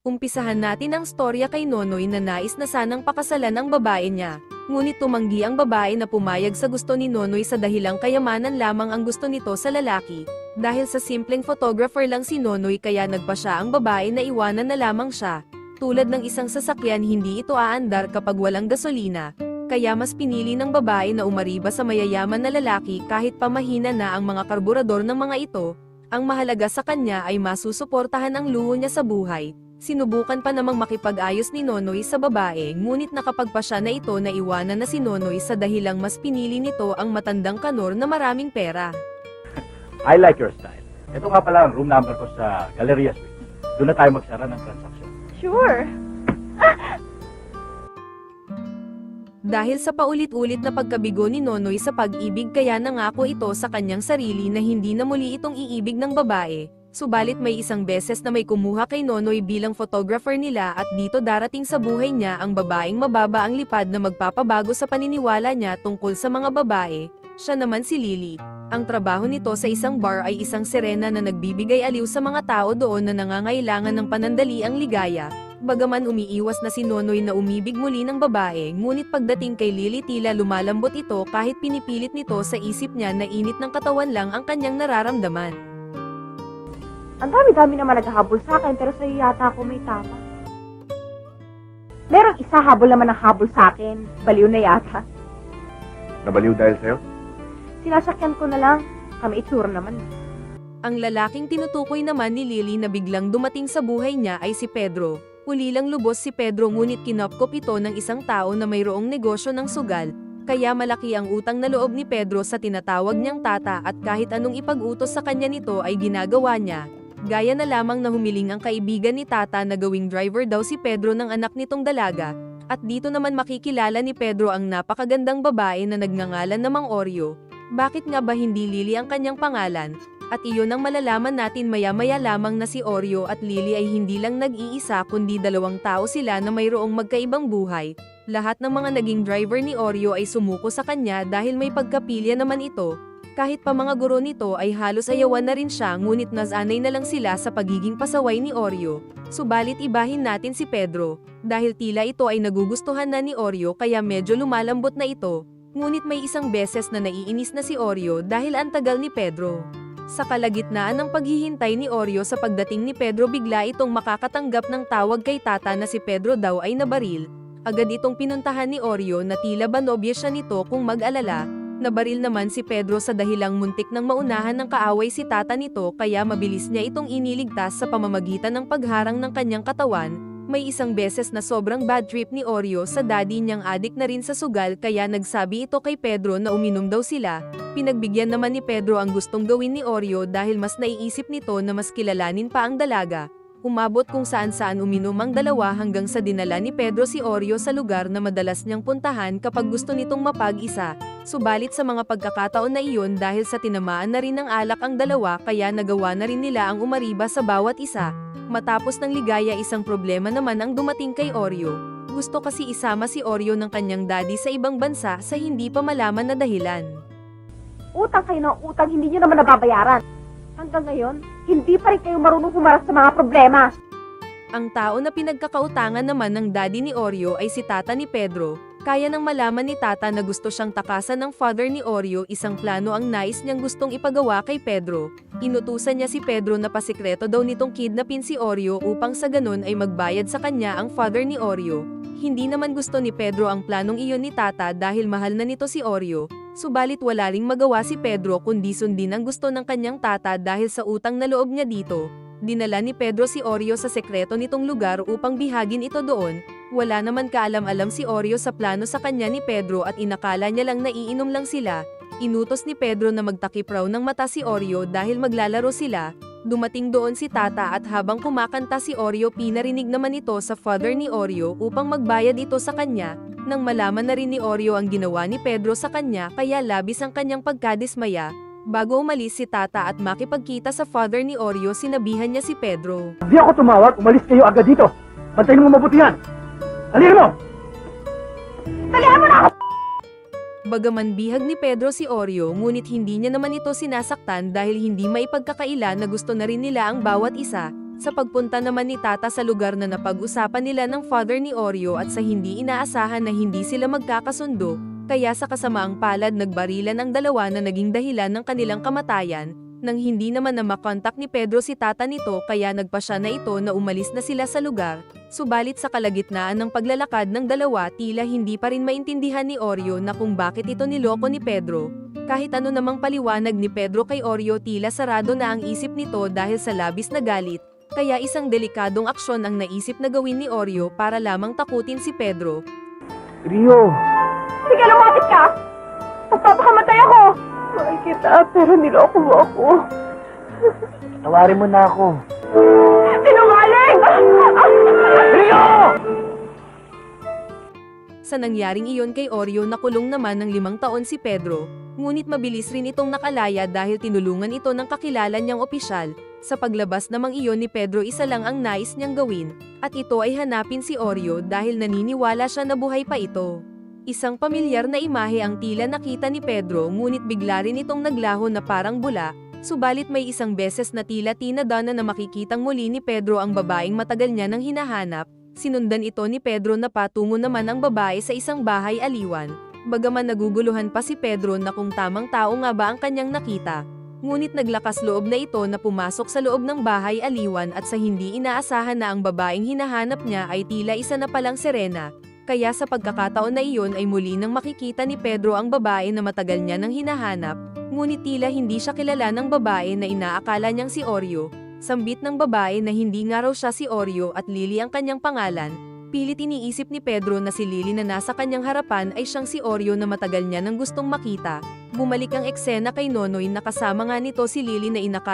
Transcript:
Umpisahan natin ang storya kay Nonoy na nais na sanang pakasalan ang babae niya. Ngunit tumanggi ang babae na pumayag sa gusto ni Nonoy sa dahilang kayamanan lamang ang gusto nito sa lalaki. Dahil sa simpleng photographer lang si Nonoy kaya nagpa siya ang babae na iwanan na lamang siya. Tulad ng isang sasakyan hindi ito aandar kapag walang gasolina. Kaya mas pinili ng babae na umariba sa mayayaman na lalaki kahit pa mahina na ang mga karburador ng mga ito. Ang mahalaga sa kanya ay masusuportahan ang luho niya sa buhay. Sinubukan pa namang makipag-ayos ni Nonoy sa babae ngunit nakapagpa siya na ito na iwanan na si Nonoy sa dahilang mas pinili nito ang matandang kanor na maraming pera. I like your style. Ito nga pala ang room number ko sa Galleria Suite. Doon na tayo magsara ng transaction. Sure. Dahil sa paulit-ulit na pagkabigo ni Nonoy sa pag-ibig kaya nangako ito sa kanyang sarili na hindi na muli itong iibig ng babae. Subalit may isang beses na may kumuha kay Nonoy bilang photographer nila at dito darating sa buhay niya ang babaeng mababa ang lipad na magpapabago sa paniniwala niya tungkol sa mga babae. Siya naman si Lily. Ang trabaho nito sa isang bar ay isang sirena na nagbibigay aliw sa mga tao doon na nangangailangan ng panandaliang ligaya. Bagaman umiiwas na si Nonoy na umibig muli ng babae, ngunit pagdating kay Lily tila lumalambot ito kahit pinipilit nito sa isip niya na init ng katawan lang ang kanyang nararamdaman. Ang dami-dami naman naghahabol sa akin, pero sa'yo yata ako may tama. Merong isa habol naman ang habol sa akin. Baliw na yata. Nabaliw dahil sa'yo? Sinasakyan ko na lang. Kami itsura naman. Ang lalaking tinutukoy naman ni Lily na biglang dumating sa buhay niya ay si Pedro. Huli lang lubos si Pedro ngunit kinopkop ito ng isang tao na mayroong negosyo ng sugal. Kaya malaki ang utang na loob ni Pedro sa tinatawag niyang tata at kahit anong ipag-utos sa kanya nito ay ginagawa niya. Gaya na lamang na humiling ang kaibigan ni tata na gawing driver daw si Pedro ng anak nitong dalaga. At dito naman makikilala ni Pedro ang napakagandang babae na nagngangalan namang Oreo. Bakit nga ba hindi Lily ang kanyang pangalan? At iyon ang malalaman natin maya-maya lamang na si Oreo at Lily ay hindi lang nag-iisa kundi dalawang tao sila na mayroong magkaibang buhay. Lahat ng mga naging driver ni Oreo ay sumuko sa kanya dahil may pagkapilya naman ito. Kahit pa mga guro nito ay halos ayawan na rin siya ngunit nasanay na lang sila sa pagiging pasaway ni Oreo. Subalit ibahin natin si Pedro, dahil tila ito ay nagugustuhan na ni Oreo kaya medyo lumalambot na ito. Ngunit may isang beses na naiinis na si Oreo dahil ang tagal ni Pedro. Sa kalagitnaan ng paghihintay ni Oreo sa pagdating ni Pedro bigla itong makakatanggap ng tawag kay tata na si Pedro daw ay nabaril. Agad itong pinuntahan ni Oreo na tila ba nobya siya nito kung mag-alala. Nabaril naman si Pedro sa dahilang muntik ng maunahan ng kaaway si tata nito kaya mabilis niya itong iniligtas sa pamamagitan ng pagharang ng kanyang katawan. May isang beses na sobrang bad trip ni Oreo sa daddy niyang adik na rin sa sugal kaya nagsabi ito kay Pedro na uminom daw sila. Pinagbigyan naman ni Pedro ang gustong gawin ni Oreo dahil mas naiisip nito na mas kilalanin pa ang dalaga. Umabot kung saan-saan uminom ang dalawa hanggang sa dinala ni Pedro si Oreo sa lugar na madalas niyang puntahan kapag gusto nitong mapag-isa. Subalit sa mga pagkakataon na iyon dahil sa tinamaan na rin ng alak ang dalawa kaya nagawa na rin nila ang umariba sa bawat isa. Matapos ng ligaya isang problema naman ang dumating kay Oreo. Gusto kasi isama si Oreo ng kanyang daddy sa ibang bansa sa hindi pa malaman na dahilan. Utang kayo ng utang, hindi nyo naman nababayaran. Hanggang ngayon, hindi pa rin kayo marunong humarap sa mga problema. Ang tao na pinagkakautangan naman ng daddy ni Oreo ay si tata ni Pedro. Kaya nang malaman ni tata na gusto siyang takasan ng father ni Oreo, isang plano ang nais niyang gustong ipagawa kay Pedro. Inutusan niya si Pedro na pasikreto daw nitong kidnapin si Oreo upang sa ganun ay magbayad sa kanya ang father ni Oreo. Hindi naman gusto ni Pedro ang planong iyon ni tata dahil mahal na nito si Oreo. Subalit wala ring magawa si Pedro kundi sundin ang gusto ng kanyang tata dahil sa utang na loob niya dito. Dinala ni Pedro si Oreo sa sekreto nitong lugar upang bihagin ito doon. Wala naman kaalam-alam si Oreo sa plano sa kanya ni Pedro at inakala niya lang na iinom lang sila. Inutos ni Pedro na magtakip raw ng mata si Oreo dahil maglalaro sila. Dumating doon si tata at habang kumakanta si Oreo pinarinig naman ito sa father ni Oreo upang magbayad ito sa kanya. Nang malaman na rin ni Oreo ang ginawa ni Pedro sa kanya kaya labis ang kanyang pagkadismaya. Bago umalis si tata at makipagkita sa father ni Oreo sinabihan niya si Pedro. Hindi ako tumawag, umalis kayo agad dito. Bantayin mo mabuti yan. Halika mo! Talihan mo na ako! Bagaman bihag ni Pedro si Oreo ngunit hindi niya naman ito sinasaktan dahil hindi maipagkakaila na gusto na rin nila ang bawat isa. Sa pagpunta naman ni Tata sa lugar na napag-usapan nila ng father ni Oreo at sa hindi inaasahan na hindi sila magkakasundo, kaya sa kasamaang palad nagbarilan ang dalawa na naging dahilan ng kanilang kamatayan, nang hindi naman na makontak ni Pedro si Tata nito kaya nagpa siya na ito na umalis na sila sa lugar, subalit sa kalagitnaan ng paglalakad ng dalawa tila hindi pa rin maintindihan ni Oreo na kung bakit ito niloko ni Pedro. Kahit ano namang paliwanag ni Pedro kay Oreo tila sarado na ang isip nito dahil sa labis na galit, kaya isang delikadong aksyon ang naisip na gawin ni Oreo para lamang takutin si Pedro. Rio! Sige, lumapit ka! Magpapakamatay ako! Mahal kita, pero niloko mo ako. Tawarin mo na ako. Sinungaling! Rio! Sa nangyaring iyon kay Oreo nakulong naman ng 5 taon si Pedro, ngunit mabilis rin itong nakalaya dahil tinulungan ito ng kakilala niyang opisyal. Sa paglabas namang iyon ni Pedro isa lang ang nais niyang gawin, at ito ay hanapin si Oreo dahil naniniwala siya na buhay pa ito. Isang pamilyar na imahe ang tila nakita ni Pedro ngunit bigla rin itong naglaho na parang bula, subalit may isang beses na tila tinadana na makikitang muli ni Pedro ang babaeng matagal niya nang hinahanap. Sinundan ito ni Pedro na patungo naman ang babae sa isang bahay aliwan. Bagaman naguguluhan pa si Pedro na kung tamang tao nga ba ang kanyang nakita. Ngunit naglakas loob na ito na pumasok sa loob ng bahay aliwan at sa hindi inaasahan na ang babaeng hinahanap niya ay tila isa na palang Serena. Kaya sa pagkakataon na iyon ay muli nang makikita ni Pedro ang babae na matagal niya nang hinahanap, ngunit tila hindi siya kilala ng babae na inaakala niyang si Oreo. Sambit ng babae na hindi nga raw siya si Oreo at Lily ang kanyang pangalan. Pilit iniisip ni Pedro na si Lily na nasa kanyang harapan ay siyang si Oreo na matagal niya nang gustong makita. Bumalik ang eksena kay Nonoy na kasama nga nito si Lily na inakala